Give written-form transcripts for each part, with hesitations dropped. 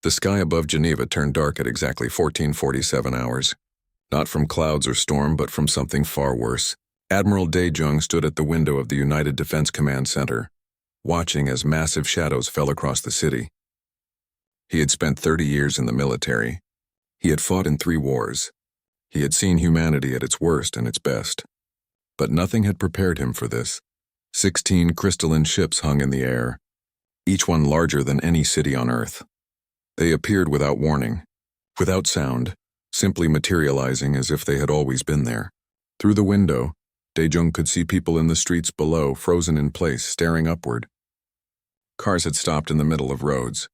The sky above Geneva turned dark at exactly 14:47 hours. Not from clouds or storm, but from something far worse. Admiral Dae-jung stood at the window of the United Defense Command Center, watching as massive shadows fell across the city. He had spent 30 years in the military. He had fought in 3 wars. He had seen humanity at its worst and its best. But nothing had prepared him for this. 16 crystalline ships hung in the air, each one larger than any city on Earth. They appeared without warning, without sound, simply materializing as if they had always been there. Through the window, Dae-jung could see people in the streets below, frozen in place, staring upward. Cars had stopped in the middle of roads.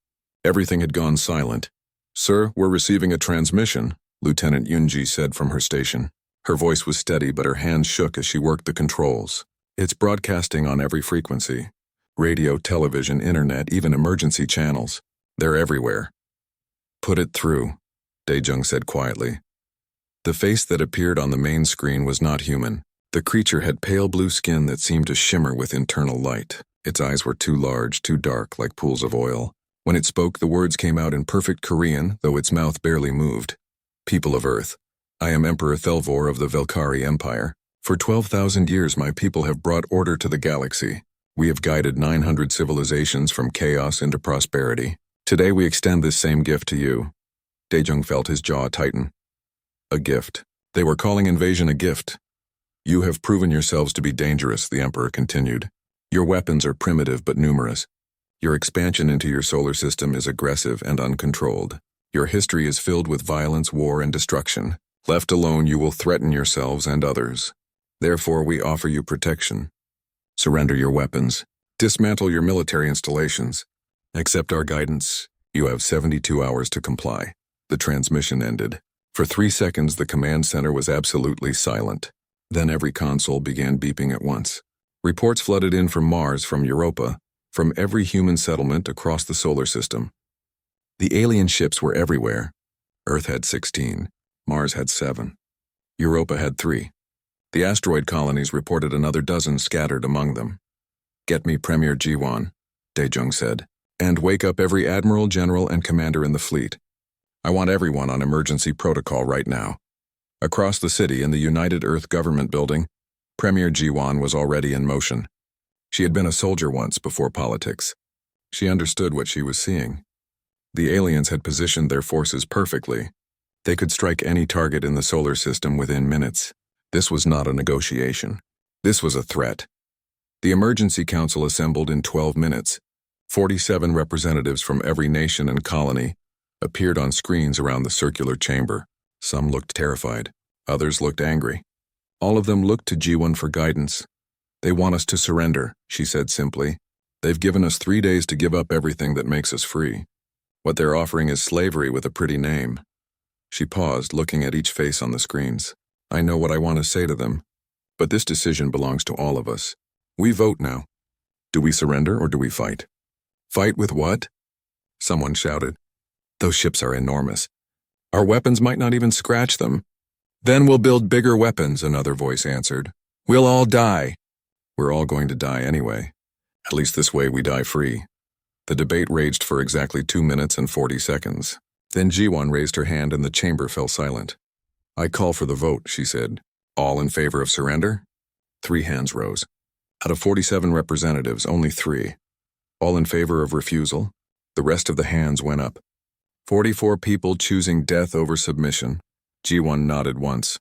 Everything had gone silent. "Sir, we're receiving a transmission," Lieutenant Yoonji said from her station. Her voice was steady, but her hands shook as she worked the controls. "It's broadcasting on every frequency. Radio, television, internet, even emergency channels. They're everywhere." "Put it through," Dae-jung said quietly. The face that appeared on the main screen was not human. The creature had pale blue skin that seemed to shimmer with internal light. Its eyes were too large, too dark, like pools of oil. When it spoke, the words came out in perfect Korean, though its mouth barely moved. "People of Earth, I am Emperor Thelvor of the Velkari Empire. For 12,000 years my people have brought order to the galaxy. We have guided 900 civilizations from chaos into prosperity. Today we extend this same gift to you." Dae-jung felt his jaw tighten. A gift. They were calling invasion a gift. "You have proven yourselves to be dangerous," the Emperor continued. "Your weapons are primitive but numerous. Your expansion into your solar system is aggressive and uncontrolled. Your history is filled with violence, war, and destruction. Left alone, you will threaten yourselves and others. Therefore, we offer you protection. Surrender your weapons. Dismantle your military installations. Accept our guidance. You have 72 hours to comply." The transmission ended. For 3 seconds, the command center was absolutely silent. Then every console began beeping at once. Reports flooded in from Mars, from Europa, from every human settlement across the solar system. The alien ships were everywhere. Earth had 16. Mars had 7. Europa had 3. The asteroid colonies reported another dozen scattered among them. "Get me Premier Ji-won," Dae-jung said, "and wake up every admiral, general, and commander in the fleet. I want everyone on emergency protocol right now." Across the city, in the United Earth Government Building, Premier Ji-won was already in motion. She had been a soldier once before politics. She understood what she was seeing. The aliens had positioned their forces perfectly. They could strike any target in the solar system within minutes. This was not a negotiation. This was a threat. The Emergency Council assembled in 12 minutes. 47 representatives from every nation and colony appeared on screens around the circular chamber. Some looked terrified. Others looked angry. All of them looked to Ji-won for guidance. "They want us to surrender," she said simply. "They've given us 3 days to give up everything that makes us free. What they're offering is slavery with a pretty name." She paused, looking at each face on the screens. "I know what I want to say to them, but this decision belongs to all of us. We vote now. Do we surrender or do we fight?" "Fight with what?" Someone shouted. "Those ships are enormous. Our weapons might not even scratch them." "Then we'll build bigger weapons," another voice answered. "We'll all die." "We're all going to die anyway. At least this way we die free." The debate raged for exactly 2 minutes and 40 seconds. Then Ji-won raised her hand and the chamber fell silent. "I call for the vote," she said. "All in favor of surrender?" 3 hands rose. Out of 47 representatives, only 3. All in favor of refusal? The rest of the hands went up. 44 people choosing death over submission. Ji-won nodded once.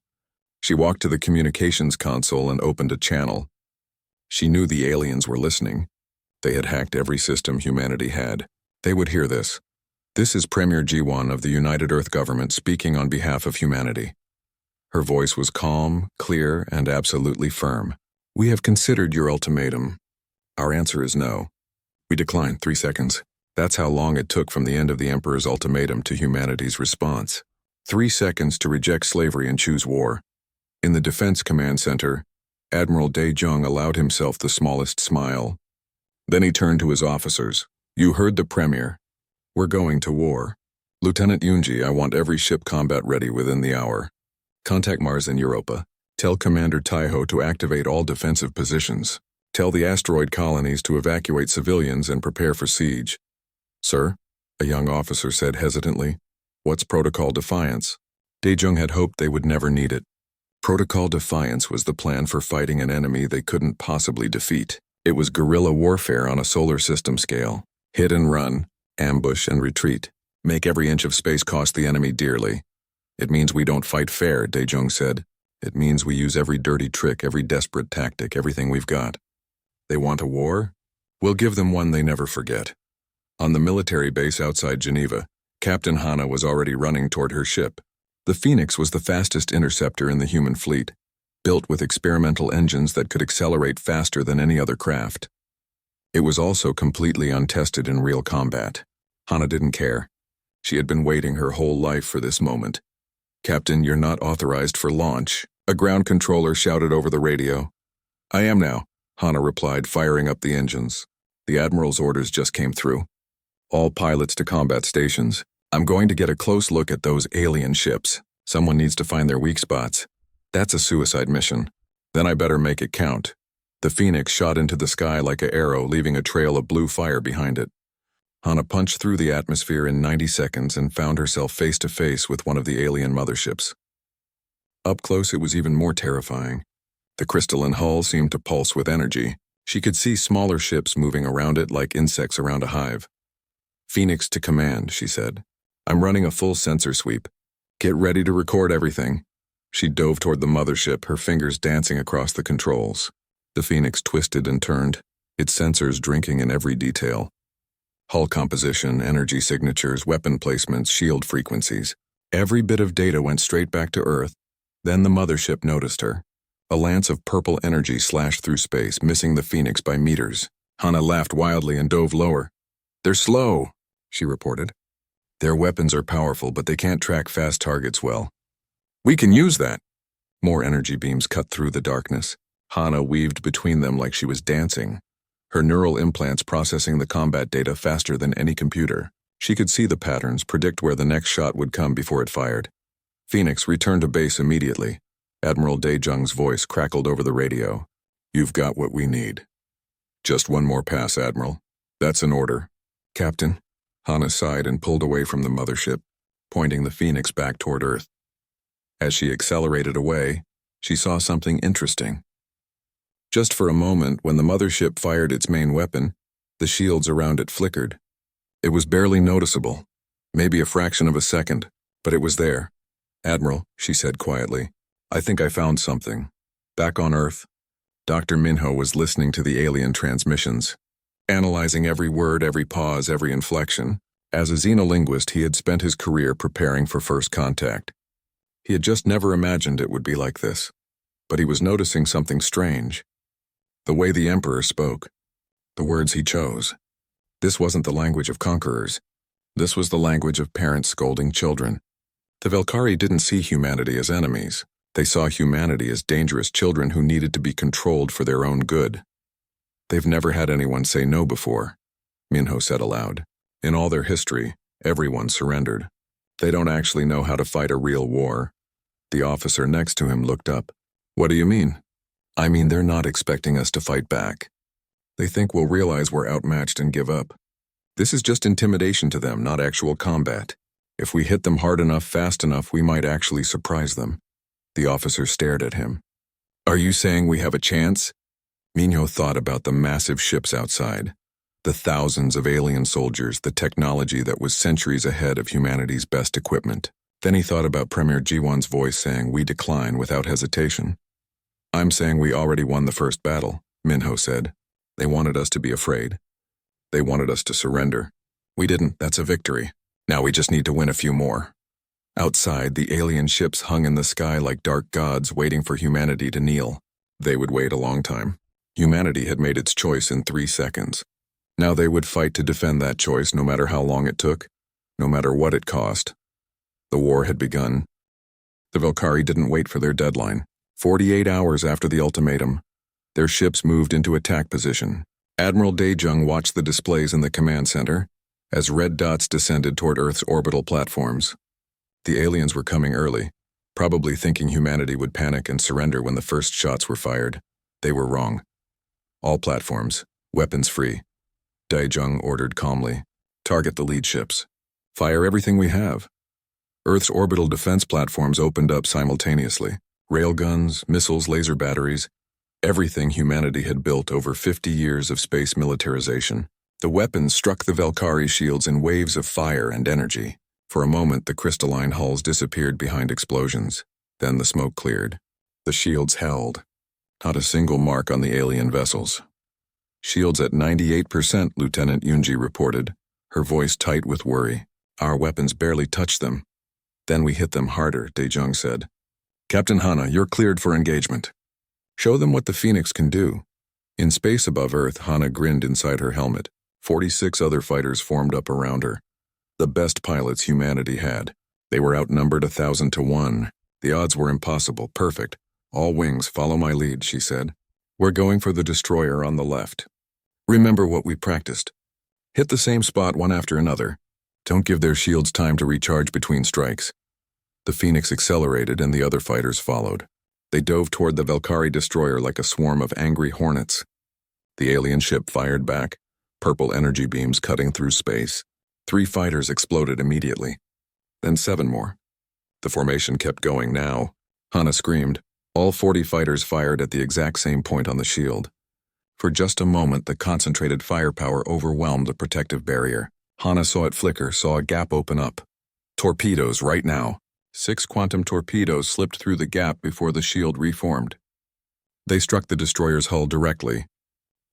She walked to the communications console and opened a channel. She knew the aliens were listening. They had hacked every system humanity had. They would hear this. "This is Premier Ji-won of the United Earth Government speaking on behalf of humanity." Her voice was calm, clear, and absolutely firm. "We have considered your ultimatum. Our answer is no. We decline. 3 seconds. That's how long it took from the end of the Emperor's ultimatum to humanity's response. 3 seconds to reject slavery and choose war. In the Defense Command Center, Admiral Dae-jung allowed himself the smallest smile. Then he turned to his officers. "You heard the Premier. We're going to war. Lieutenant Yoonji, I want every ship combat ready within the hour. Contact Mars and Europa. Tell Commander Taiho to activate all defensive positions. Tell the asteroid colonies to evacuate civilians and prepare for siege." "Sir?" a young officer said hesitantly. What's Protocol Defiance? Daejung had hoped they would never need it. Protocol Defiance was the plan for fighting an enemy they couldn't possibly defeat. It was guerrilla warfare on a solar system scale. Hit and run, ambush and retreat. Make every inch of space cost the enemy dearly. It means we don't fight fair, Daejung said. It means we use every dirty trick, every desperate tactic, everything we've got. They want a war? We'll give them one they never forget. On the military base outside Geneva, Captain Hana was already running toward her ship. The Phoenix was the fastest interceptor in the human fleet, built with experimental engines that could accelerate faster than any other craft. It was also completely untested in real combat. Hana didn't care. She had been waiting her whole life for this moment. Captain, you're not authorized for launch, a ground controller shouted over the radio. I am now, Hana replied, firing up the engines. The Admiral's orders just came through. All pilots to combat stations. I'm going to get a close look at those alien ships. Someone needs to find their weak spots. That's a suicide mission. Then I better make it count. The Phoenix shot into the sky like an arrow, leaving a trail of blue fire behind it. Hana punched through the atmosphere in 90 seconds and found herself face to face with one of the alien motherships. Up close, it was even more terrifying. The crystalline hull seemed to pulse with energy. She could see smaller ships moving around it like insects around a hive. Phoenix to command, she said. I'm running a full sensor sweep. Get ready to record everything. She dove toward the mothership, her fingers dancing across the controls. The Phoenix twisted and turned, its sensors drinking in every detail. Hull composition, energy signatures, weapon placements, shield frequencies. Every bit of data went straight back to Earth. Then the mothership noticed her. A lance of purple energy slashed through space, missing the Phoenix by meters. Hana laughed wildly and dove lower. They're slow, she reported. Their weapons are powerful, but they can't track fast targets well. We can use that. More energy beams cut through the darkness. Hana weaved between them like she was dancing. Her neural implants processing the combat data faster than any computer. She could see the patterns, predict where the next shot would come before it fired. Phoenix returned to base immediately. Admiral Daejung's voice crackled over the radio. You've got what we need. Just one more pass, Admiral. That's an order. Captain. Hana sighed and pulled away from the mothership, pointing the Phoenix back toward Earth. As she accelerated away, she saw something interesting. Just for a moment, when the mothership fired its main weapon, the shields around it flickered. It was barely noticeable, maybe a fraction of a second, but it was there. Admiral, she said quietly, I think I found something. Back on Earth, Dr. Minho was listening to the alien transmissions, analyzing every word, every pause, every inflection. As a xenolinguist, he had spent his career preparing for first contact. He had just never imagined it would be like this. But he was noticing something strange. The way the Emperor spoke. The words he chose. This wasn't the language of conquerors. This was the language of parents scolding children. The Velkari didn't see humanity as enemies. They saw humanity as dangerous children who needed to be controlled for their own good. They've never had anyone say no before, Minho said aloud. In all their history, everyone surrendered. They don't actually know how to fight a real war. The officer next to him looked up. What do you mean? I mean, they're not expecting us to fight back. They think we'll realize we're outmatched and give up. This is just intimidation to them, not actual combat. If we hit them hard enough, fast enough, we might actually surprise them. The officer stared at him. Are you saying we have a chance? Minho thought about the massive ships outside, the thousands of alien soldiers, the technology that was centuries ahead of humanity's best equipment. Then he thought about Premier Jiwon's voice saying, we decline without hesitation. I'm saying we already won the first battle, Minho said. They wanted us to be afraid. They wanted us to surrender. We didn't, that's a victory. Now we just need to win a few more. Outside, the alien ships hung in the sky like dark gods waiting for humanity to kneel. They would wait a long time. Humanity had made its choice in 3 seconds. Now they would fight to defend that choice no matter how long it took, no matter what it cost. The war had begun. The Velkari didn't wait for their deadline. 48 hours after the ultimatum, their ships moved into attack position. Admiral Daejung watched the displays in the command center as red dots descended toward Earth's orbital platforms. The aliens were coming early, probably thinking humanity would panic and surrender when the first shots were fired. They were wrong. All platforms, weapons free. Daejung ordered calmly. Target the lead ships. Fire everything we have. Earth's orbital defense platforms opened up simultaneously. Railguns, missiles, laser batteries, everything humanity had built over 50 years of space militarization. The weapons struck the Valkyrie shields in waves of fire and energy. For a moment, the crystalline hulls disappeared behind explosions. Then the smoke cleared. The shields held. Not a single mark on the alien vessels. Shields at 98%, Lieutenant Yunji reported, her voice tight with worry. Our weapons barely touched them. Then we hit them harder, Daejung said. Captain Hana, you're cleared for engagement. Show them what the Phoenix can do. In space above Earth, Hana grinned inside her helmet. 46 other fighters formed up around her. The best pilots humanity had. They were outnumbered 1,000 to 1. The odds were impossible, perfect. All wings, follow my lead, she said. We're going for the destroyer on the left. Remember what we practiced. Hit the same spot one after another. Don't give their shields time to recharge between strikes. The Phoenix accelerated and the other fighters followed. They dove toward the Valkyrie destroyer like a swarm of angry hornets. The alien ship fired back, purple energy beams cutting through space. 3 fighters exploded immediately. Then 7 more. The formation kept going now. Hana screamed. All 40 fighters fired at the exact same point on the shield. For just a moment, the concentrated firepower overwhelmed the protective barrier. Hana saw it flicker, saw a gap open up. Torpedoes right now. 6 quantum torpedoes slipped through the gap before the shield reformed. They struck the destroyer's hull directly.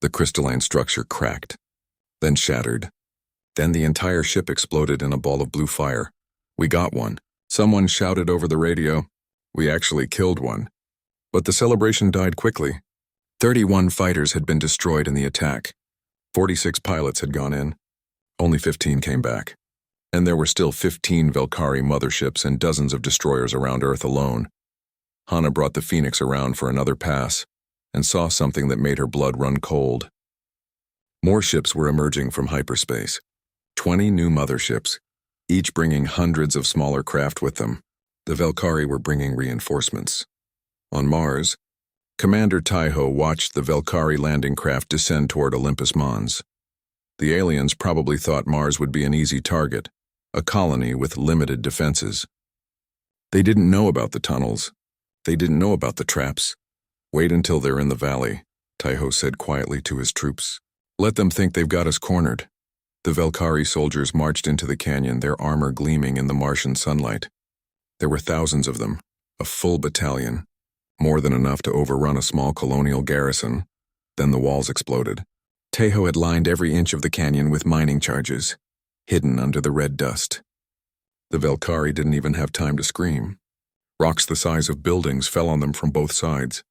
The crystalline structure cracked, then shattered. Then the entire ship exploded in a ball of blue fire. We got one. Someone shouted over the radio. We actually killed one. But the celebration died quickly. 31 fighters had been destroyed in the attack. 46 pilots had gone in. Only 15 came back. And there were still 15 Valkyrie motherships and dozens of destroyers around Earth alone. Hana brought the Phoenix around for another pass and saw something that made her blood run cold. More ships were emerging from hyperspace. 20 new motherships, each bringing hundreds of smaller craft with them. The Valkyrie were bringing reinforcements. On Mars, Commander Taiho watched the Valkyrie landing craft descend toward Olympus Mons. The aliens probably thought Mars would be an easy target, a colony with limited defenses. They didn't know about the tunnels. They didn't know about the traps. Wait until they're in the valley, Taiho said quietly to his troops. Let them think they've got us cornered. The Valkyrie soldiers marched into the canyon, their armor gleaming in the Martian sunlight. There were thousands of them, a full battalion, more than enough to overrun a small colonial garrison. Then the walls exploded. Taiho had lined every inch of the canyon with mining charges, hidden under the red dust. The Valkyrie didn't even have time to scream. Rocks the size of buildings fell on them from both sides.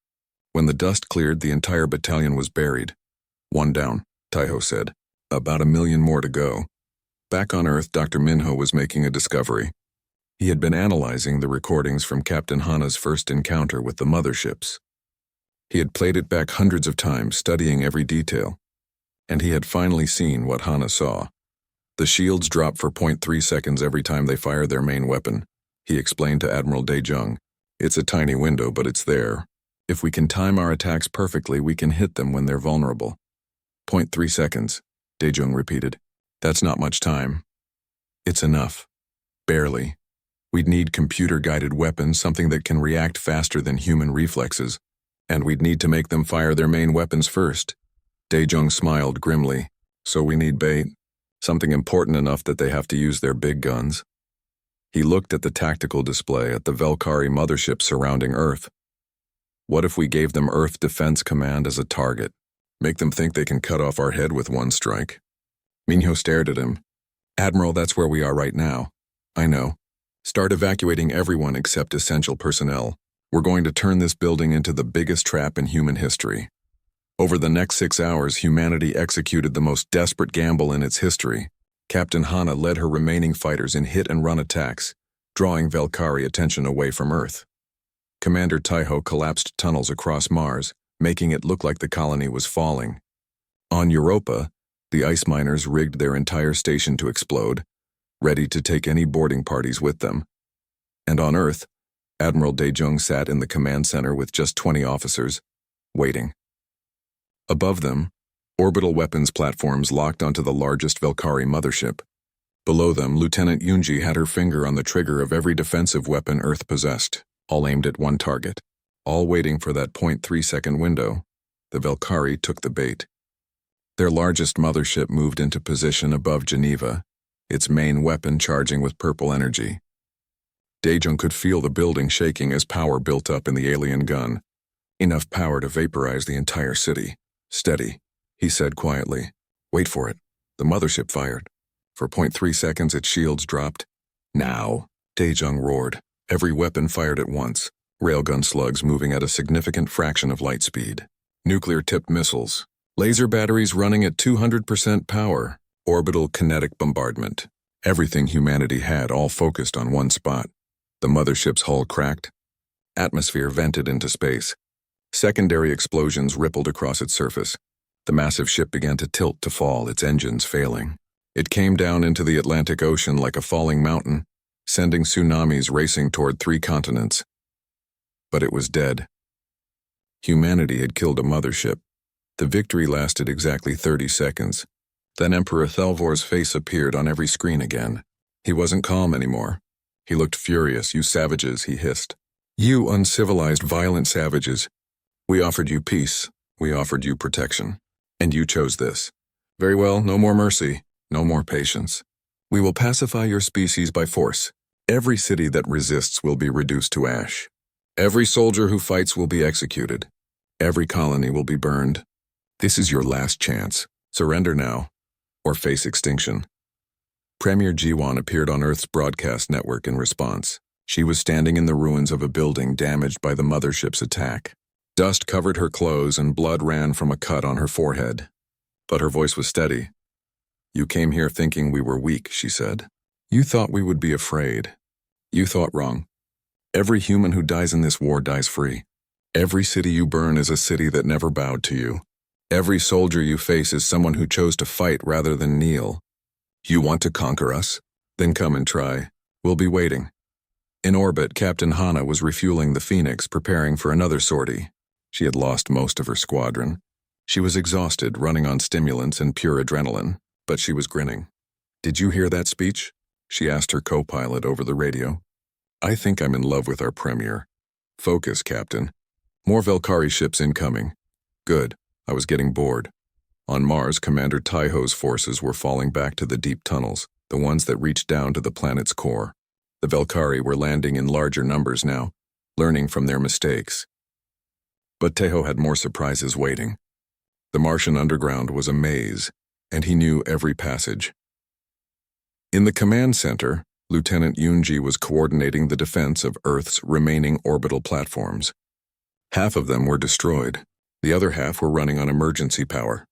When the dust cleared, the entire battalion was buried. One down, Taiho said. About 1 million more to go. Back on Earth, Dr. Minho was making a discovery. He had been analyzing the recordings from Captain Hana's first encounter with the motherships. He had played it back hundreds of times, studying every detail. And he had finally seen what Hana saw. The shields drop for 0.3 seconds every time they fire their main weapon, he explained to Admiral Daejung. It's a tiny window, but it's there. If we can time our attacks perfectly, we can hit them when they're vulnerable. 0.3 seconds, Daejung repeated. That's not much time. It's enough. Barely. We'd need computer-guided weapons, something that can react faster than human reflexes. And we'd need to make them fire their main weapons first. Daejung smiled grimly. So we need bait. Something important enough that they have to use their big guns. He looked at the tactical display at the Valkyrie mothership surrounding Earth. What if we gave them Earth Defense Command as a target? Make them think they can cut off our head with one strike. Minho stared at him. Admiral, that's where we are right now. I know. Start evacuating everyone except essential personnel. We're going to turn this building into the biggest trap in human history. Over the next 6 hours, humanity executed the most desperate gamble in its history. Captain Hana led her remaining fighters in hit-and-run attacks, drawing Valkyrie attention away from Earth. Commander Taiho collapsed tunnels across Mars, making it look like the colony was falling. On Europa, the ice miners rigged their entire station to explode, ready to take any boarding parties with them. And on Earth, Admiral Daejung sat in the command center with just 20 officers, waiting. Above them, orbital weapons platforms locked onto the largest Valkyrie mothership. Below them, Lieutenant Yunji had her finger on the trigger of every defensive weapon Earth possessed, all aimed at one target. All waiting for that 0.3-second window, the Valkyrie took the bait. Their largest mothership moved into position above Geneva, its main weapon charging with purple energy. Daejung could feel the building shaking as power built up in the alien gun. Enough power to vaporize the entire city. Steady, he said quietly. Wait for it. The mothership fired. For 0.3 seconds, its shields dropped. Now, Daejung roared. Every weapon fired at once. Railgun slugs moving at a significant fraction of light speed. Nuclear-tipped missiles. Laser batteries running at 200% power. Orbital kinetic bombardment. Everything humanity had all focused on one spot. The mothership's hull cracked. Atmosphere vented into space. Secondary explosions rippled across its surface. The massive ship began to tilt to fall, its engines failing. It came down into the Atlantic Ocean like a falling mountain, sending tsunamis racing toward 3 continents. But it was dead. Humanity had killed a mothership. The victory lasted exactly 30 seconds. Then Emperor Thelvor's face appeared on every screen again. He wasn't calm anymore. He looked furious. You savages, he hissed. You uncivilized, violent savages. We offered you peace. We offered you protection. And you chose this. Very well, no more mercy. No more patience. We will pacify your species by force. Every city that resists will be reduced to ash. Every soldier who fights will be executed. Every colony will be burned. This is your last chance. Surrender now, or face extinction. Premier Jiwon appeared on Earth's broadcast network in response. She was standing in the ruins of a building damaged by the mothership's attack. Dust covered her clothes and blood ran from a cut on her forehead. But her voice was steady. You came here thinking we were weak, she said. You thought we would be afraid. You thought wrong. Every human who dies in this war dies free. Every city you burn is a city that never bowed to you. Every soldier you face is someone who chose to fight rather than kneel. You want to conquer us? Then come and try. We'll be waiting. In orbit, Captain Hana was refueling the Phoenix, preparing for another sortie. She had lost most of her squadron. She was exhausted, running on stimulants and pure adrenaline, but she was grinning. Did you hear that speech? She asked her co-pilot over the radio. I think I'm in love with our premier. Focus, Captain. More Valkyrie ships incoming. Good. I was getting bored. On Mars, Commander Taiho's forces were falling back to the deep tunnels, the ones that reached down to the planet's core. The Valkyrie were landing in larger numbers now, learning from their mistakes. But Taiho had more surprises waiting. The Martian underground was a maze, and he knew every passage. In the command center, Lieutenant Yunji was coordinating the defense of Earth's remaining orbital platforms. Half of them were destroyed. The other half were running on emergency power.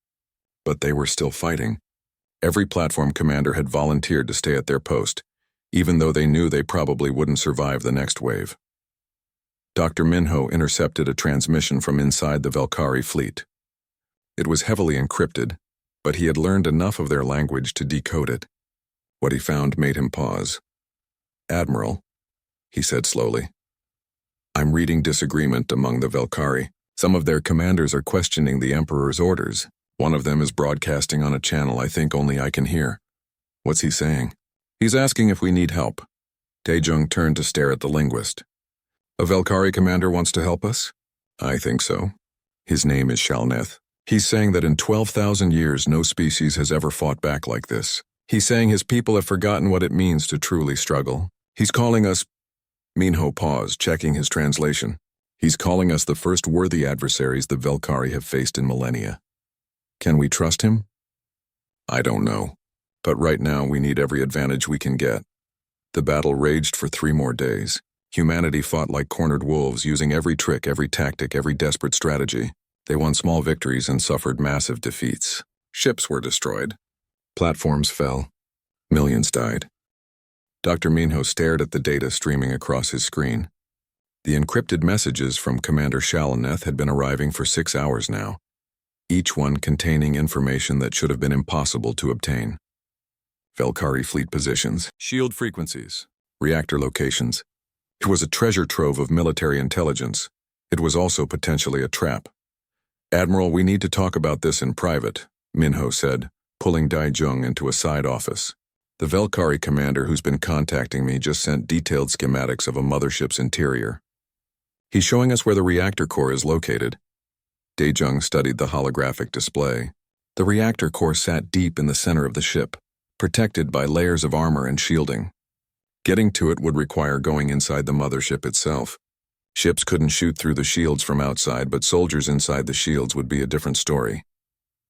But they were still fighting. Every platform commander had volunteered to stay at their post, even though they knew they probably wouldn't survive the next wave. Dr. Minho intercepted a transmission from inside the Valkyrie fleet. It was heavily encrypted, but he had learned enough of their language to decode it. What he found made him pause. Admiral, he said slowly, I'm reading disagreement among the Valkyrie. Some of their commanders are questioning the Emperor's orders. One of them is broadcasting on a channel I think only I can hear. What's he saying? He's asking if we need help. Daejung turned to stare at the linguist. A Valkyrie commander wants to help us? I think so. His name is Shalneth. He's saying that in 12,000 years no species has ever fought back like this. He's saying his people have forgotten what it means to truly struggle. He's calling us... Minho paused, checking his translation. He's calling us the first worthy adversaries the Valkyrie have faced in millennia. Can we trust him? I don't know. But right now we need every advantage we can get. The battle raged for 3 more days. Humanity fought like cornered wolves, using every trick, every tactic, every desperate strategy. They won small victories and suffered massive defeats. Ships were destroyed. Platforms fell. Millions died. Dr. Minho stared at the data streaming across his screen. The encrypted messages from Commander Shalneth had been arriving for 6 hours now, each one containing information that should have been impossible to obtain. Valkyrie fleet positions, shield frequencies, reactor locations. It was a treasure trove of military intelligence. It was also potentially a trap. Admiral, we need to talk about this in private, Minho said, pulling Daejung into a side office. The Valkyrie commander who's been contacting me just sent detailed schematics of a mothership's interior. He's showing us where the reactor core is located. Daejung studied the holographic display. The reactor core sat deep in the center of the ship, protected by layers of armor and shielding. Getting to it would require going inside the mothership itself. Ships couldn't shoot through the shields from outside, but soldiers inside the shields would be a different story.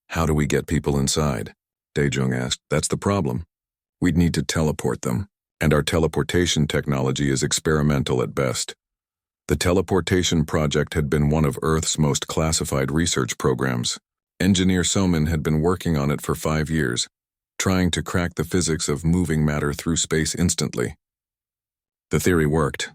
How do we get people inside? Daejung asked. That's the problem. We'd need to teleport them, and our teleportation technology is experimental at best. The teleportation project had been one of Earth's most classified research programs. Engineer Soman had been working on it for 5 years, trying to crack the physics of moving matter through space instantly. The theory worked.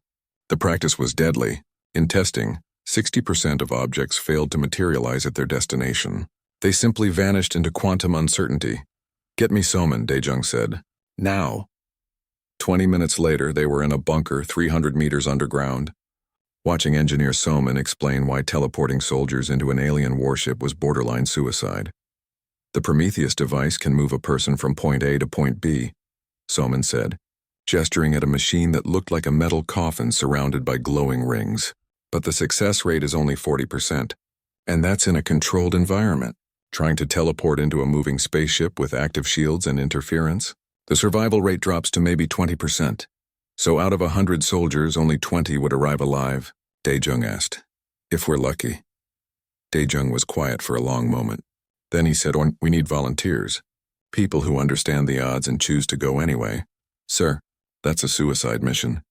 The practice was deadly. In testing, 60% of objects failed to materialize at their destination. They simply vanished into quantum uncertainty. Get me Soman, Daejung said. Now. 20 minutes later, they were in a bunker 300 meters underground, watching Engineer Soman explain why teleporting soldiers into an alien warship was borderline suicide. The Prometheus device can move a person from point A to point B, Soman said, gesturing at a machine that looked like a metal coffin surrounded by glowing rings. But the success rate is only 40%, and that's in a controlled environment. Trying to teleport into a moving spaceship with active shields and interference, the survival rate drops to maybe 20%. So out of 100 soldiers, only 20 would arrive alive, Daejung asked. If we're lucky. Daejung was quiet for a long moment. Then he said, we need volunteers. People who understand the odds and choose to go anyway. Sir, that's a suicide mission.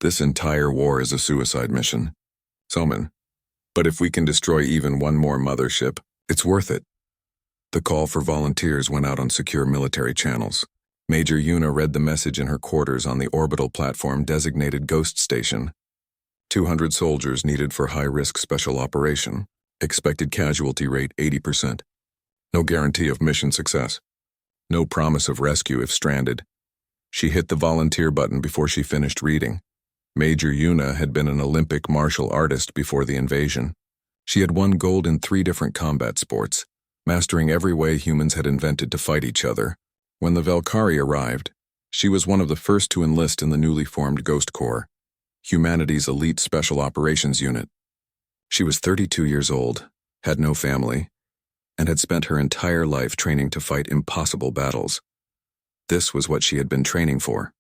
This entire war is a suicide mission. Soman. But if we can destroy even one more mothership, it's worth it. The call for volunteers went out on secure military channels. Major Yuna read the message in her quarters on the orbital platform designated Ghost Station. 200 soldiers needed for high-risk special operation. Expected casualty rate 80%. No guarantee of mission success. No promise of rescue if stranded. She hit the volunteer button before she finished reading. Major Yuna had been an Olympic martial artist before the invasion. She had won gold in 3 different combat sports, mastering every way humans had invented to fight each other. When the Valkyrie arrived, she was one of the first to enlist in the newly formed Ghost Corps, humanity's elite special operations unit. She was 32 years old, had no family, and had spent her entire life training to fight impossible battles. This was what she had been training for.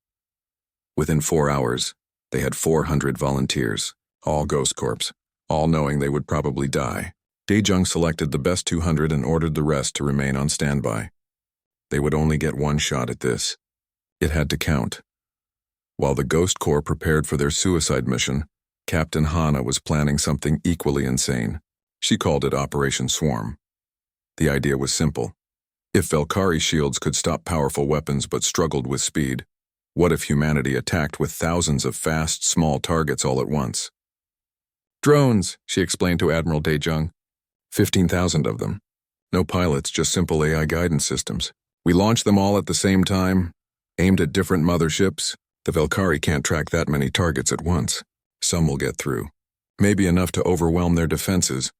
Within 4 hours, they had 400 volunteers, all Ghost Corps, all knowing they would probably die. Daejung selected the best 200 and ordered the rest to remain on standby. They would only get one shot at this. It had to count. While the Ghost Corps prepared for their suicide mission, Captain Hana was planning something equally insane. She called it Operation Swarm. The idea was simple. If Valkyrie shields could stop powerful weapons but struggled with speed, what if humanity attacked with thousands of fast, small targets all at once? Drones, she explained to Admiral Daejung. 15,000 of them. No pilots, just simple AI guidance systems. We launch them all at the same time, aimed at different motherships. The Valkyrie can't track that many targets at once. Some will get through. Maybe enough to overwhelm their defenses.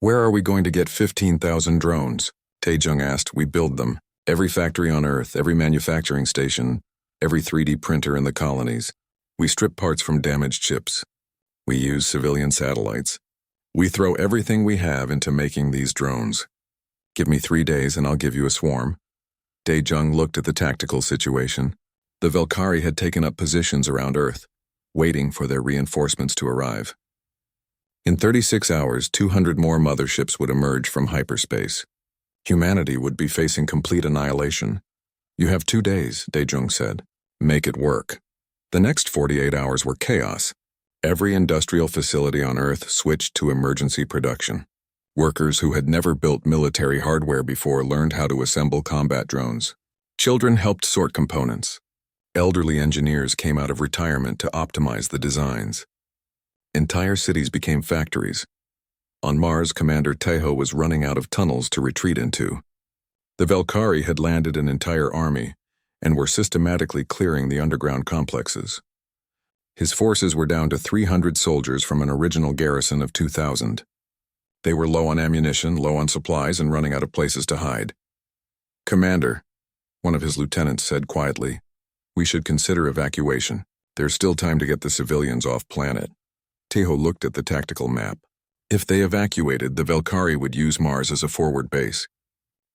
Where are we going to get 15,000 drones? Daejung asked. We build them. Every factory on Earth, every manufacturing station, every 3D printer in the colonies. We strip parts from damaged ships. We use civilian satellites. We throw everything we have into making these drones. Give me 3 days and I'll give you a swarm. Daejung looked at the tactical situation. The Valkyrie had taken up positions around Earth, waiting for their reinforcements to arrive. In 36 hours, 200 more motherships would emerge from hyperspace. Humanity would be facing complete annihilation. You have 2 days, Daejung said. Make it work. The next 48 hours were chaos. Every industrial facility on Earth switched to emergency production. Workers who had never built military hardware before learned how to assemble combat drones. Children helped sort components. Elderly engineers came out of retirement to optimize the designs. Entire cities became factories. On Mars, Commander Tejo was running out of tunnels to retreat into. The Valkyrie had landed an entire army and were systematically clearing the underground complexes. His forces were down to 300 soldiers from an original garrison of 2,000. They were low on ammunition, low on supplies, and running out of places to hide. Commander, One of his lieutenants said quietly, "We should consider evacuation. There's still time to get the civilians off planet." Tejo looked at the tactical map. If they evacuated, the Velkari would use Mars as a forward base.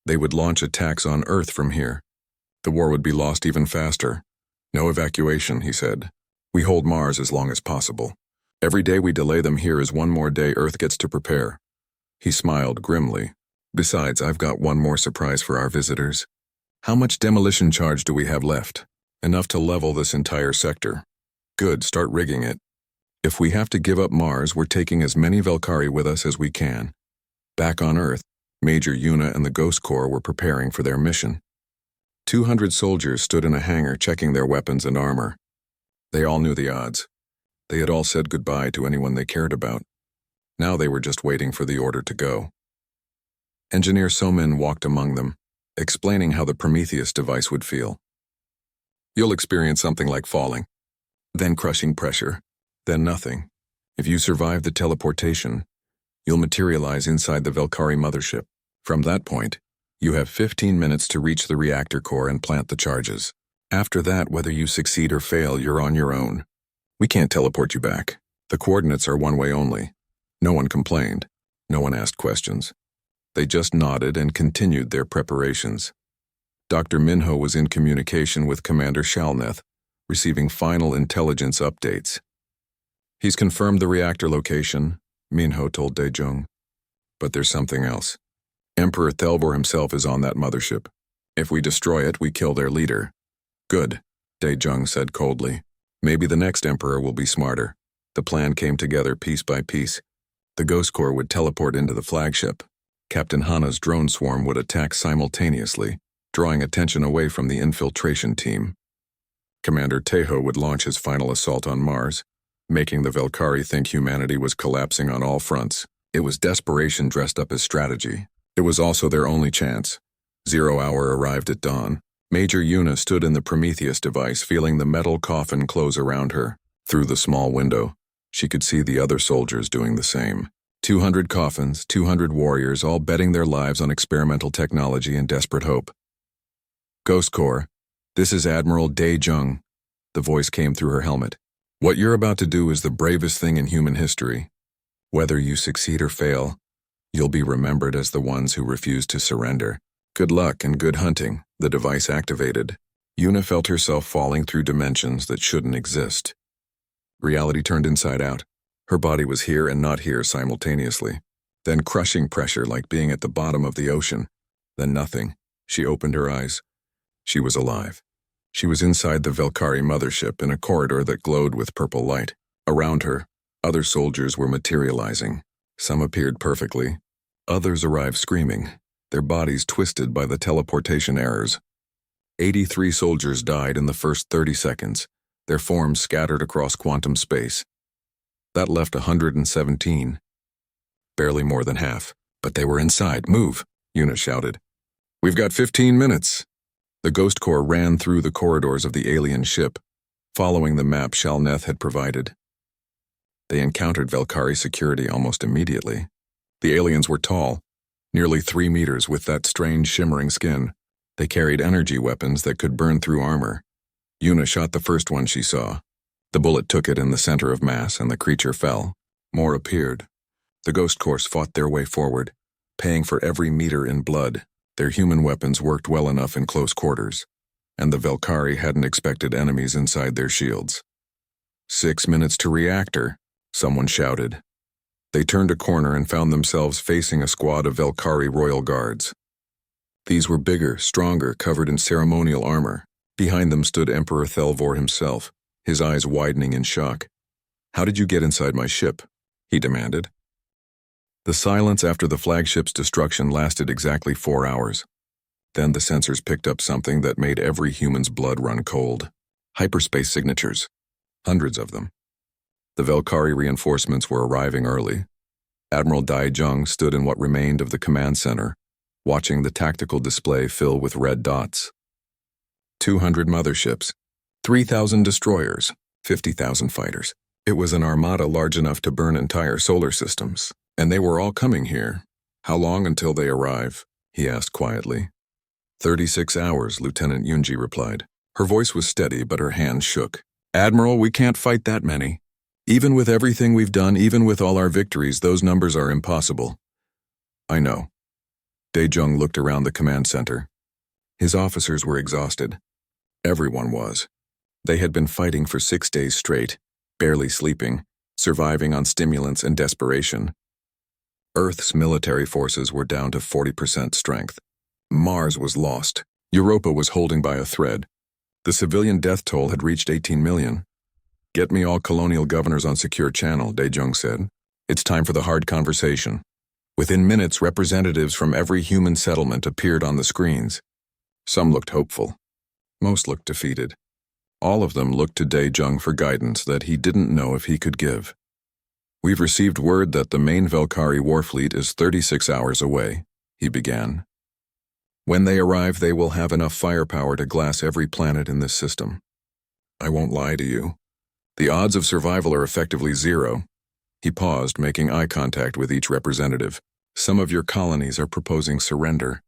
They would launch attacks on Earth from here. The war would be lost even faster. "No evacuation," he said. "We hold Mars as long as possible. Every day we delay them here is one more day Earth gets to prepare." He smiled grimly. "Besides, I've got one more surprise for our visitors. How much demolition charge do we have left? Enough to level this entire sector." "Good, start rigging it. If we have to give up Mars, we're taking as many Velkari with us as we can." Back on Earth, Major Yuna and the Ghost Corps were preparing for their mission. 200 soldiers stood in a hangar checking their weapons and armor. They all knew the odds. They had all said goodbye to anyone they cared about. Now they were just waiting for the order to go. Engineer Somin walked among them, explaining how the Prometheus device would feel. "You'll experience something like falling, then crushing pressure, then nothing. If you survive the teleportation, you'll materialize inside the Velkari mothership. From that point, you have 15 minutes to reach the reactor core and plant the charges. After that, whether you succeed or fail, you're on your own. We can't teleport you back. The coordinates are one way only." No one complained. No one asked questions. They just nodded and continued their preparations. Dr. Minho was in communication with Commander Shalneth, receiving final intelligence updates. "He's confirmed the reactor location," Minho told Daejung. "But there's something else. Emperor Thelvor himself is on that mothership. If we destroy it, we kill their leader." "Good," Daejung said coldly. "Maybe the next emperor will be smarter." The plan came together piece by piece. The Ghost Corps would teleport into the flagship. Captain Hana's drone swarm would attack simultaneously, drawing attention away from the infiltration team. Commander Tejo would launch his final assault on Mars, making the Velkari think humanity was collapsing on all fronts. It was desperation dressed up as strategy. It was also their only chance. 0 hour arrived at dawn. Major Yuna stood in the Prometheus device, feeling the metal coffin close around her. Through the small window, she could see the other soldiers doing the same. 200 coffins, 200 warriors, all betting their lives on experimental technology and desperate hope. "Ghost Corps, this is Admiral Daejung." The voice came through her helmet. "What you're about to do is the bravest thing in human history. Whether you succeed or fail, you'll be remembered as the ones who refused to surrender. Good luck and good hunting." The device activated. Yuna felt herself falling through dimensions that shouldn't exist. Reality turned inside out. Her body was here and not here simultaneously. Then crushing pressure like being at the bottom of the ocean. Then nothing. She opened her eyes. She was alive. She was inside the Velkari mothership in a corridor that glowed with purple light. Around her, other soldiers were materializing. Some appeared perfectly. Others arrived screaming, their bodies twisted by the teleportation errors. 83 soldiers died in the first 30 seconds, their forms scattered across quantum space. That left 117. Barely more than half, but they were inside. "Move," Yuna shouted. "We've got 15 minutes." The Ghost Corps ran through the corridors of the alien ship, following the map Shalneth had provided. They encountered Velkari security almost immediately. The aliens were tall, nearly 3 meters, with that strange shimmering skin. They carried energy weapons that could burn through armor. Yuna shot the first one she saw. The bullet took it in the center of mass, and the creature fell. More appeared. The Ghost Corps fought their way forward, paying for every meter in blood. Their human weapons worked well enough in close quarters, and the Velkari hadn't expected enemies inside their shields. 6 minutes to reactor, someone shouted. They turned a corner and found themselves facing a squad of Velkari royal guards. These were bigger, stronger, covered in ceremonial armor. Behind them stood Emperor Thelvor himself, his eyes widening in shock. "How did you get inside my ship?" he demanded. The silence after the flagship's destruction lasted exactly 4 hours. Then the sensors picked up something that made every human's blood run cold. Hyperspace signatures. Hundreds of them. The Velkari reinforcements were arriving early. Admiral Daejung stood in what remained of the command center, watching the tactical display fill with red dots. 200 motherships, 3,000 destroyers, 50,000 fighters. It was an armada large enough to burn entire solar systems. And they were all coming here. "How long until they arrive?" he asked quietly. "36 hours," Lieutenant Yunji replied. Her voice was steady, but her hand shook. "Admiral, we can't fight that many. Even with everything we've done, even with all our victories, those numbers are impossible." "I know." Daejung looked around the command center. His officers were exhausted. Everyone was. They had been fighting for 6 days straight, barely sleeping, surviving on stimulants and desperation. Earth's military forces were down to 40% strength. Mars was lost. Europa was holding by a thread. The civilian death toll had reached 18 million. "Get me all colonial governors on secure channel," Daejung said. "It's time for the hard conversation." Within minutes, representatives from every human settlement appeared on the screens. Some looked hopeful. Most looked defeated. All of them looked to Daejung for guidance that he didn't know if he could give. "We've received word that the main Valkyrie warfleet is 36 hours away," he began. "When they arrive, they will have enough firepower to glass every planet in this system. I won't lie to you. The odds of survival are effectively zero." He paused, making eye contact with each representative. "Some of your colonies are proposing surrender,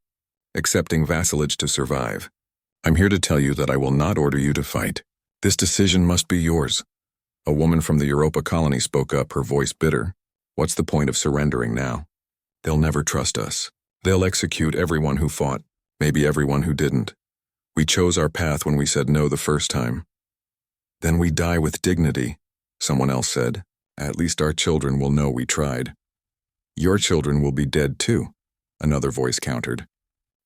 accepting vassalage to survive. I'm here to tell you that I will not order you to fight. This decision must be yours." A woman from the Europa colony spoke up, her voice bitter. "What's the point of surrendering now? They'll never trust us. They'll execute everyone who fought, maybe everyone who didn't. We chose our path when we said no the first time. Then we die with dignity," someone else said. "At least our children will know we tried." "Your children will be dead too," another voice countered.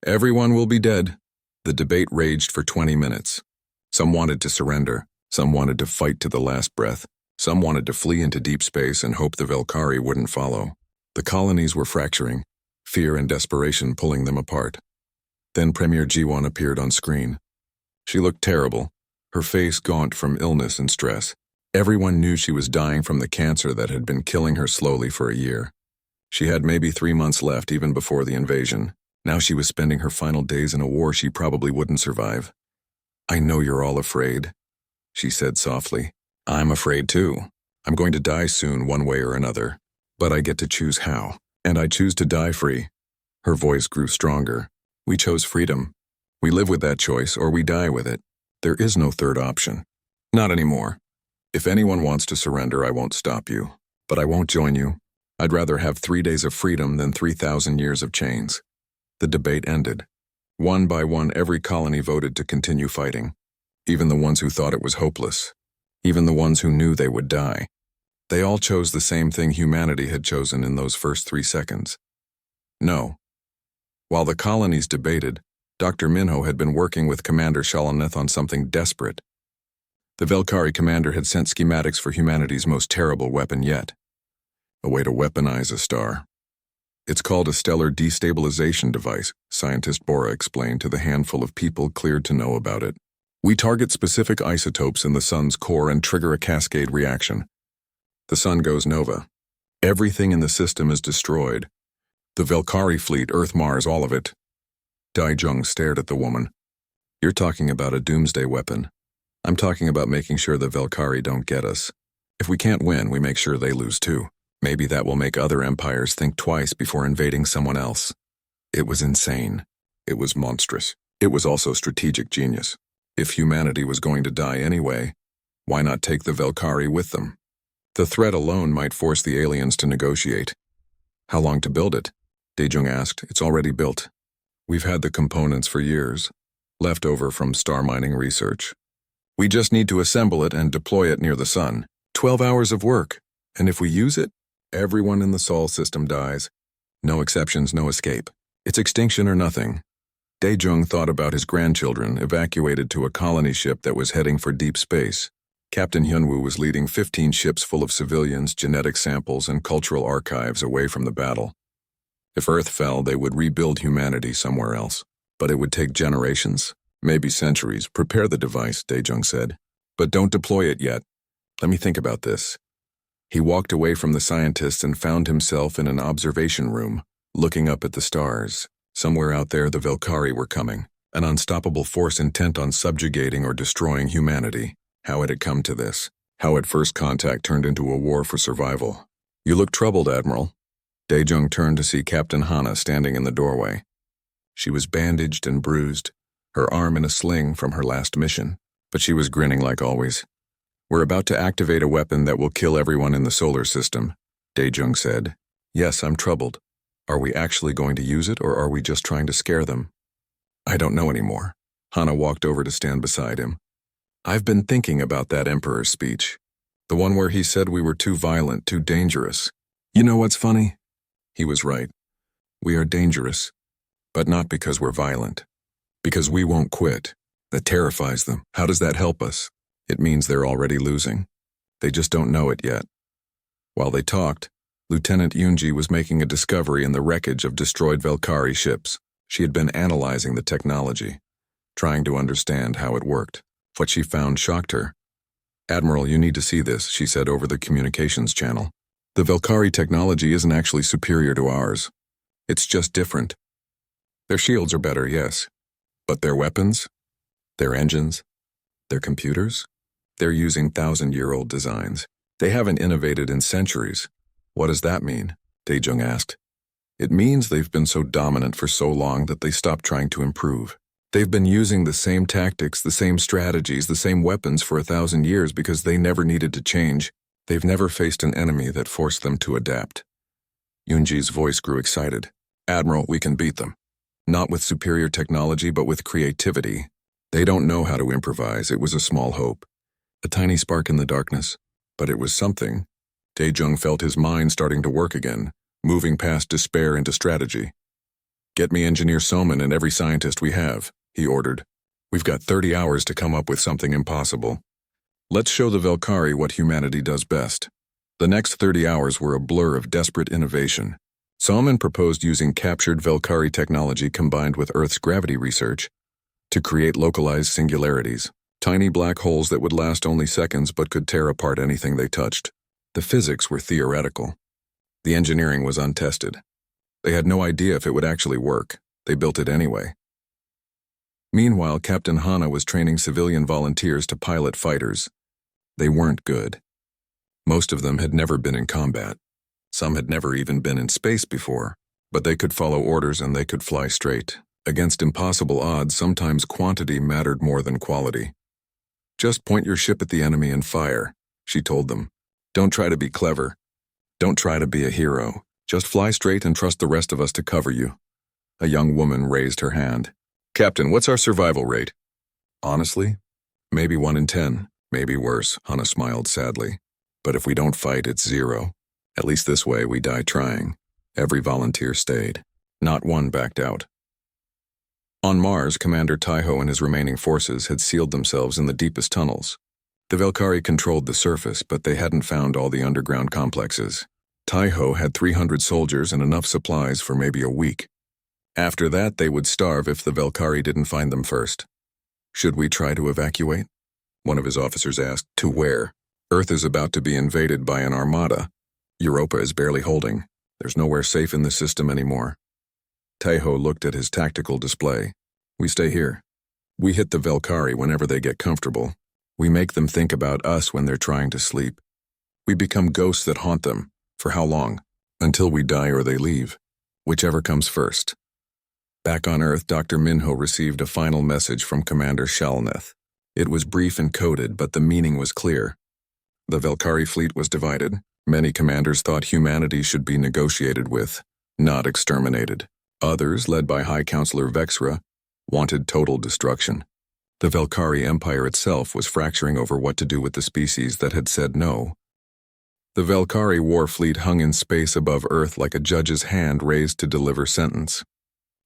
"Everyone will be dead." The debate raged for 20 minutes. Some wanted to surrender, some wanted to fight to the last breath, some wanted to flee into deep space and hope the Valkyrie wouldn't follow. The colonies were fracturing, fear and desperation pulling them apart. Then Premier Jiwon appeared on screen. She looked terrible, her face gaunt from illness and stress. Everyone knew she was dying from the cancer that had been killing her slowly for a year. She had maybe 3 months left even before the invasion. Now she was spending her final days in a war she probably wouldn't survive. "I know you're all afraid," she said softly. "I'm afraid too. I'm going to die soon one way or another. But I get to choose how. And I choose to die free." Her voice grew stronger. "We chose freedom. We live with that choice or we die with it. There is no third option. Not anymore. If anyone wants to surrender, I won't stop you. But I won't join you. I'd rather have 3 days of freedom than 3,000 years of chains." The debate ended. One by one, every colony voted to continue fighting. Even the ones who thought it was hopeless. Even the ones who knew they would die. They all chose the same thing humanity had chosen in those first 3 seconds. No. While the colonies debated, Dr. Minho had been working with Commander Shalaneth on something desperate. The Valkyrie commander had sent schematics for humanity's most terrible weapon yet. A way to weaponize a star. "It's called a stellar destabilization device," scientist Bora explained to the handful of people cleared to know about it. "We target specific isotopes in the sun's core and trigger a cascade reaction. The sun goes nova. Everything in the system is destroyed. The Valkyrie fleet, Earth, Mars, all of it." Daejung stared at the woman. "You're talking about a doomsday weapon. I'm talking about making sure the Valkyrie don't get us. If we can't win, we make sure they lose too. Maybe that will make other empires think twice before invading someone else." It was insane. It was monstrous. It was also strategic genius. If humanity was going to die anyway, why not take the Valkyrie with them? The threat alone might force the aliens to negotiate. "How long to build it?" Daejung asked. "It's already built. We've had the components for years, left over from star mining research. We just need to assemble it and deploy it near the sun. 12 hours of work. And if we use it, everyone in the Sol system dies. No exceptions, no escape. It's extinction or nothing." Daejung thought about his grandchildren evacuated to a colony ship that was heading for deep space. Captain Hyunwoo was leading 15 ships full of civilians, genetic samples, and cultural archives away from the battle. If Earth fell, they would rebuild humanity somewhere else. But it would take generations, maybe centuries. "Prepare the device," Daejung said. "But don't deploy it yet. Let me think about this." He walked away from the scientists and found himself in an observation room, looking up at the stars. Somewhere out there, the Valkyrie were coming, an unstoppable force intent on subjugating or destroying humanity. How had it come to this? How had first contact turned into a war for survival? "You look troubled, Admiral." Daejung turned to see Captain Hana standing in the doorway. She was bandaged and bruised, her arm in a sling from her last mission, but she was grinning like always. "We're about to activate a weapon that will kill everyone in the solar system," Dae-jung said. "Yes, I'm troubled. Are we actually going to use it, or are we just trying to scare them?" "I don't know anymore." Hana walked over to stand beside him. "I've been thinking about that Emperor's speech. The one where he said we were too violent, too dangerous. You know what's funny? He was right. We are dangerous, but not because we're violent. Because we won't quit. That terrifies them. How does that help us? It means they're already losing. They just don't know it yet." While they talked, Lieutenant Yoonji was making a discovery in the wreckage of destroyed Velkari ships. She had been analyzing the technology, trying to understand how it worked. What she found shocked her. "Admiral, you need to see this," she said over the communications channel. "The Velkari technology isn't actually superior to ours. It's just different. Their shields are better, yes. But their weapons? Their engines? Their computers? They're using 1,000-year-old designs. They haven't innovated in centuries." "What does that mean?" Dae-jung asked. "It means they've been so dominant for so long that they stopped trying to improve. They've been using the same tactics, the same strategies, the same weapons for 1,000 years because they never needed to change. They've never faced an enemy that forced them to adapt." Yoonji's voice grew excited. "Admiral, we can beat them. Not with superior technology, but with creativity. They don't know how to improvise." It was a small hope. A tiny spark in the darkness. But it was something. Dae-jung felt his mind starting to work again, moving past despair into strategy. "Get me Engineer Soman and every scientist we have," he ordered. "We've got 30 hours to come up with something impossible. Let's show the Velkari what humanity does best." The next 30 hours were a blur of desperate innovation. Soman proposed using captured Velkari technology combined with Earth's gravity research to create localized singularities, tiny black holes that would last only seconds but could tear apart anything they touched. The physics were theoretical. The engineering was untested. They had no idea if it would actually work. They built it anyway. Meanwhile, Captain Hana was training civilian volunteers to pilot fighters. They weren't good. Most of them had never been in combat. Some had never even been in space before, but they could follow orders and they could fly straight. Against impossible odds, sometimes quantity mattered more than quality. "Just point your ship at the enemy and fire," she told them. "Don't try to be clever. Don't try to be a hero. Just fly straight and trust the rest of us to cover you." A young woman raised her hand. "Captain, what's our survival rate?" "Honestly, maybe 1 in 10, maybe worse," Hana smiled sadly. "But if we don't fight, it's 0. At least this way we die trying." Every volunteer stayed. Not one backed out. On Mars, Commander Taiho and his remaining forces had sealed themselves in the deepest tunnels. The Velkari controlled the surface, but they hadn't found all the underground complexes. Taiho had 300 soldiers and enough supplies for maybe a week. After that, they would starve if the Velkari didn't find them first. "Should we try to evacuate?" one of his officers asked. "To where? Earth is about to be invaded by an armada. Europa is barely holding. There's nowhere safe in the system anymore." Taiho looked at his tactical display. "We stay here. We hit the Velkari whenever they get comfortable. We make them think about us when they're trying to sleep. We become ghosts that haunt them. For how long? Until we die or they leave. Whichever comes first." Back on Earth, Dr. Minho received a final message from Commander Shalneth. It was brief and coded, but the meaning was clear. The Velkari fleet was divided. Many commanders thought humanity should be negotiated with, not exterminated. Others, led by High Counselor Vexra, wanted total destruction. The Velkari Empire itself was fracturing over what to do with the species that had said no. The Velkari war fleet hung in space above Earth like a judge's hand raised to deliver sentence.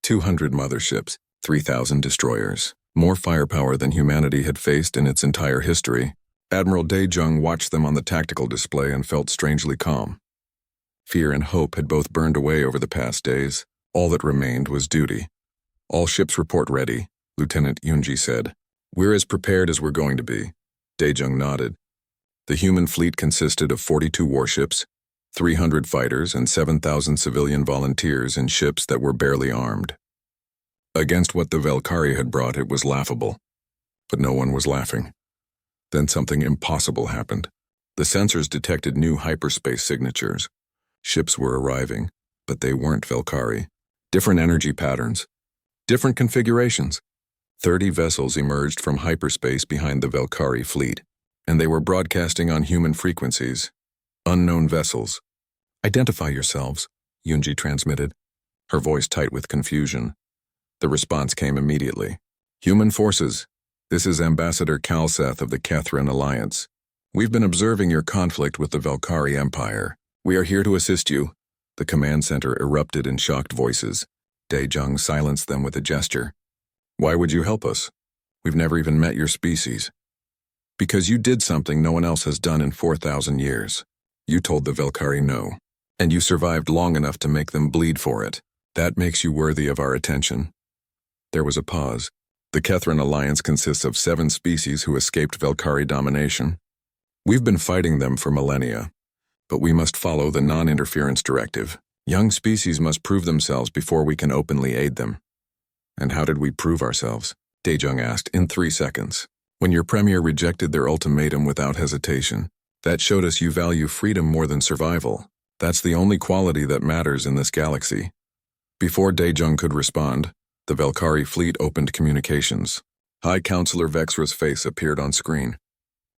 200 motherships, 3,000 destroyers, more firepower than humanity had faced in its entire history. Admiral Dae-jung watched them on the tactical display and felt strangely calm. Fear and hope had both burned away over the past days. All that remained was duty. "All ships report ready," Lieutenant Yoonji said. "We're as prepared as we're going to be." Dae-jung nodded. The human fleet consisted of 42 warships, 300 fighters, and 7,000 civilian volunteers in ships that were barely armed. Against what the Velkari had brought, it was laughable. But no one was laughing. Then something impossible happened. The sensors detected new hyperspace signatures. Ships were arriving, but they weren't Velkari. Different energy patterns. Different configurations. 30 vessels emerged from hyperspace behind the Velkari fleet, and they were broadcasting on human frequencies. Unknown vessels. Identify yourselves, Yunji transmitted, her voice tight with confusion. The response came immediately. Human forces. This is Ambassador Kalseth of the Kethrin Alliance. We've been observing your conflict with the Velkari Empire. We are here to assist you. The command center erupted in shocked voices. Daejung silenced them with a gesture. Why would you help us? We've never even met your species. Because you did something no one else has done in 4,000 years. You told the Velkari no, and you survived long enough to make them bleed for it. That makes you worthy of our attention. There was a pause. The Kethrin Alliance consists of 7 species who escaped Velkari domination. We've been fighting them for millennia, but we must follow the non-interference directive. Young species must prove themselves before we can openly aid them. And how did we prove ourselves? Daejung asked, in 3 seconds. When your premier rejected their ultimatum without hesitation, that showed us you value freedom more than survival. That's the only quality that matters in this galaxy. Before Daejung could respond, the Velkari fleet opened communications. High Counselor Vexra's face appeared on screen.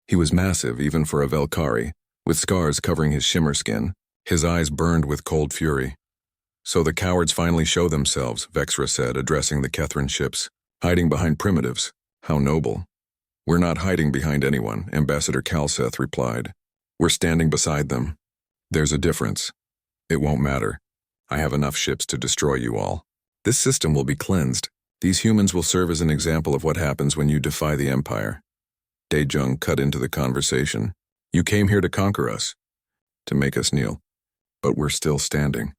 He was massive even for a Velkari, with scars covering his shimmer skin. His eyes burned with cold fury. So the cowards finally show themselves, Vexra said, addressing the Kethrin ships. Hiding behind primitives. How noble. We're not hiding behind anyone, Ambassador Kalseth replied. We're standing beside them. There's a difference. It won't matter. I have enough ships to destroy you all. This system will be cleansed. These humans will serve as an example of what happens when you defy the Empire. Daejung cut into the conversation. You came here to conquer us, to make us kneel. But we're still standing.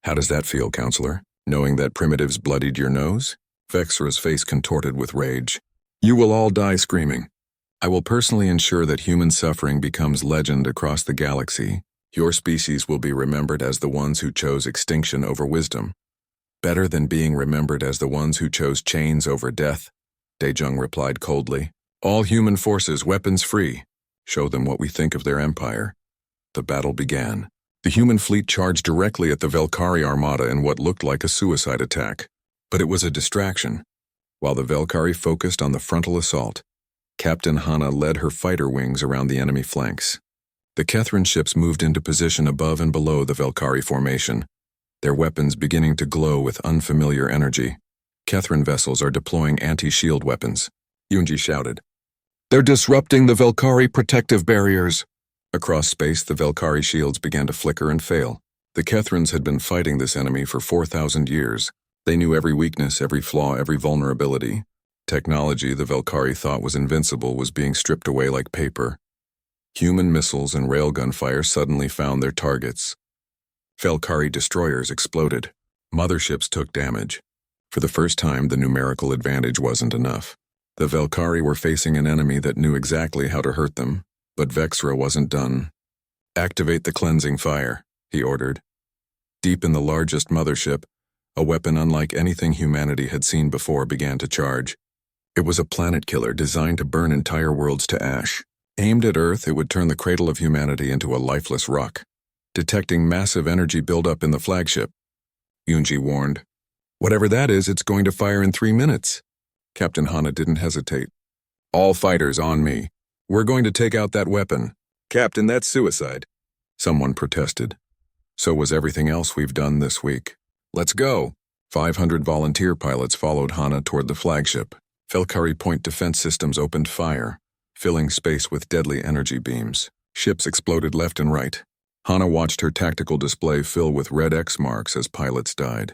How does that feel, Counselor? Knowing that primitives bloodied your nose? Vexra's face contorted with rage. You will all die screaming. I will personally ensure that human suffering becomes legend across the galaxy. Your species will be remembered as the ones who chose extinction over wisdom. Better than being remembered as the ones who chose chains over death, Daejung replied coldly. All human forces, weapons free. Show them what we think of their empire. The battle began. The human fleet charged directly at the Velkari armada in what looked like a suicide attack. But it was a distraction. While the Velkari focused on the frontal assault, Captain Hana led her fighter wings around the enemy flanks. The Kethrin ships moved into position above and below the Velkari formation, their weapons beginning to glow with unfamiliar energy. Kethrin vessels are deploying anti-shield weapons, Yunji shouted. They're disrupting the Velkari protective barriers. Across space, the Velkari shields began to flicker and fail. The Kethrins had been fighting this enemy for 4,000 years. They knew every weakness, every flaw, every vulnerability. Technology the Velkari thought was invincible was being stripped away like paper. Human missiles and railgun fire suddenly found their targets. Velkari destroyers exploded. Motherships took damage. For the first time, the numerical advantage wasn't enough. The Velkari were facing an enemy that knew exactly how to hurt them, but Vexra wasn't done. Activate the cleansing fire, he ordered. Deep in the largest mothership, a weapon unlike anything humanity had seen before began to charge. It was a planet killer designed to burn entire worlds to ash. Aimed at Earth, it would turn the cradle of humanity into a lifeless rock. Detecting massive energy buildup in the flagship, Yunji warned. Whatever that is, it's going to fire in 3 minutes. Captain Hana didn't hesitate. All fighters on me. We're going to take out that weapon. Captain, that's suicide. Someone protested. So was everything else we've done this week. Let's go. 500 volunteer pilots followed Hana toward the flagship. Velkari point defense systems opened fire, filling space with deadly energy beams. Ships exploded left and right. Hana watched her tactical display fill with red X marks as pilots died.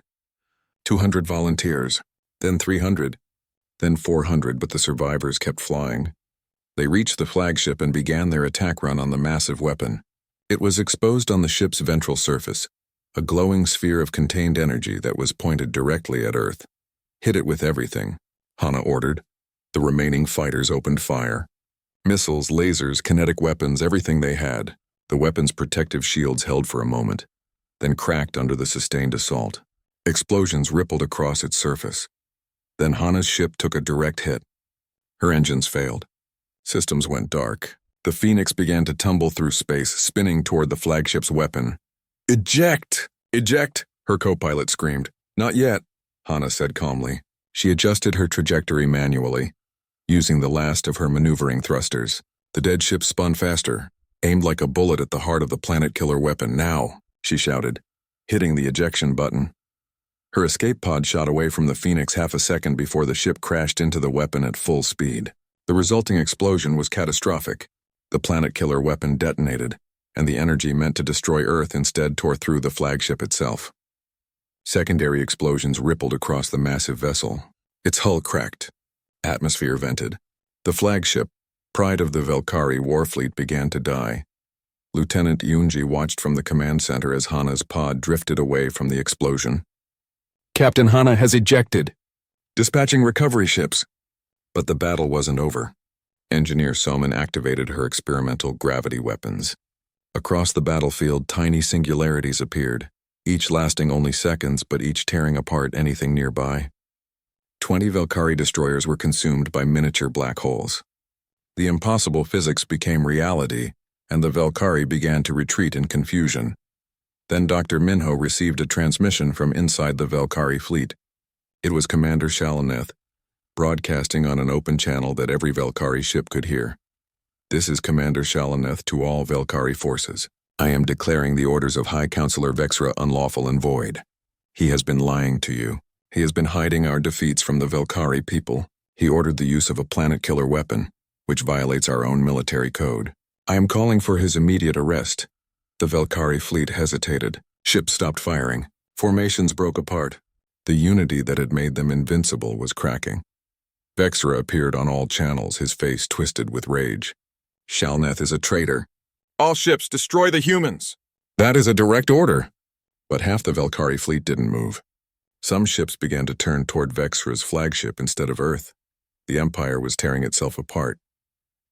200 volunteers, then 300, then 400, but the survivors kept flying. They reached the flagship and began their attack run on the massive weapon. It was exposed on the ship's ventral surface, a glowing sphere of contained energy that was pointed directly at Earth. Hit it with everything, Hana ordered. The remaining fighters opened fire. Missiles, lasers, kinetic weapons, everything they had. The weapon's protective shields held for a moment, then cracked under the sustained assault. Explosions rippled across its surface. Then Hana's ship took a direct hit. Her engines failed. Systems went dark. The Phoenix began to tumble through space, spinning toward the flagship's weapon. Eject! Eject! Her co-pilot screamed. Not yet, Hana said calmly. She adjusted her trajectory manually, using the last of her maneuvering thrusters. The dead ship spun faster, aimed like a bullet at the heart of the planet-killer weapon. "Now!" she shouted, hitting the ejection button. Her escape pod shot away from the Phoenix half a second before the ship crashed into the weapon at full speed. The resulting explosion was catastrophic. The planet-killer weapon detonated, and the energy meant to destroy Earth instead tore through the flagship itself. Secondary explosions rippled across the massive vessel. Its hull cracked. Atmosphere vented. The flagship, pride of the Velkari warfleet, began to die. Lieutenant Yunji watched from the command center as Hana's pod drifted away from the explosion. "Captain Hana has ejected." "Dispatching recovery ships." But the battle wasn't over. Engineer Soman activated her experimental gravity weapons. Across the battlefield, tiny singularities appeared, each lasting only seconds but each tearing apart anything nearby. 20 Velkari destroyers were consumed by miniature black holes. The impossible physics became reality, and the Velkari began to retreat in confusion. Then Dr. Minho received a transmission from inside the Velkari fleet. It was Commander Shalaneth, broadcasting on an open channel that every Velkari ship could hear. "This is Commander Shalaneth to all Velkari forces. I am declaring the orders of High Counselor Vexra unlawful and void. He has been lying to you. He has been hiding our defeats from the Velkari people. He ordered the use of a planet-killer weapon, which violates our own military code. I am calling for his immediate arrest." The Velkari fleet hesitated. Ships stopped firing. Formations broke apart. The unity that had made them invincible was cracking. Vexra appeared on all channels, his face twisted with rage. "Shalneth is a traitor. All ships, destroy the humans!" "That is a direct order." But half the Velkari fleet didn't move. Some ships began to turn toward Vexra's flagship instead of Earth. The Empire was tearing itself apart.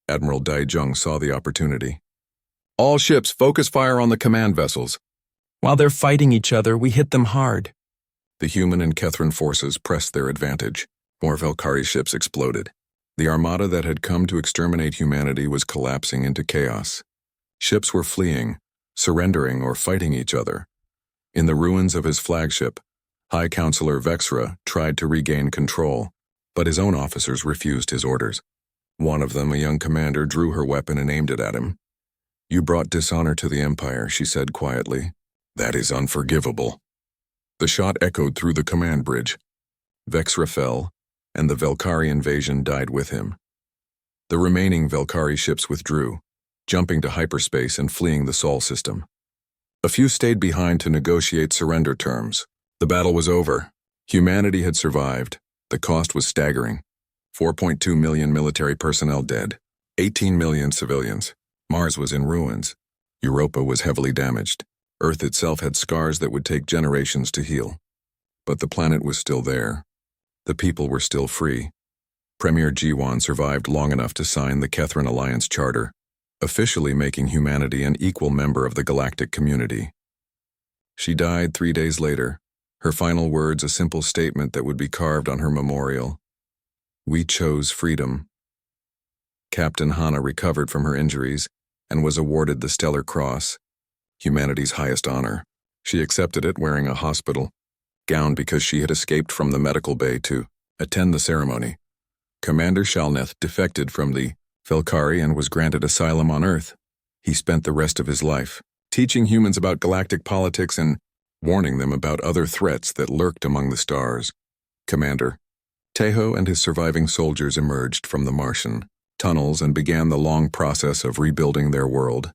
Admiral Daijung saw the opportunity. "All ships, focus fire on the command vessels." "While they're fighting each other, we hit them hard." The human and Kethran forces pressed their advantage. More Velkari ships exploded. The armada that had come to exterminate humanity was collapsing into chaos. Ships were fleeing, surrendering, or fighting each other. In the ruins of his flagship, High Counselor Vexra tried to regain control, but his own officers refused his orders. One of them, a young commander, drew her weapon and aimed it at him. "You brought dishonor to the Empire," she said quietly. "That is unforgivable." The shot echoed through the command bridge. Vexra fell, and the Velkari invasion died with him. The remaining Velkari ships withdrew, jumping to hyperspace and fleeing the Sol system. A few stayed behind to negotiate surrender terms. The battle was over. Humanity had survived. The cost was staggering. 4.2 million military personnel dead. 18 million civilians. Mars was in ruins. Europa was heavily damaged. Earth itself had scars that would take generations to heal. But the planet was still there. The people were still free. Premier Jiwan survived long enough to sign the Kethran Alliance Charter, officially making humanity an equal member of the galactic community. She died 3 days later, her final words a simple statement that would be carved on her memorial. "We chose freedom." Captain Hana recovered from her injuries and was awarded the Stellar Cross, humanity's highest honor. She accepted it wearing a hospital gown because she had escaped from the medical bay to attend the ceremony. Commander Shalneth defected from the Velkari and was granted asylum on Earth. He spent the rest of his life teaching humans about galactic politics and warning them about other threats that lurked among the stars. Commander Tejo and his surviving soldiers emerged from the Martian tunnels and began the long process of rebuilding their world.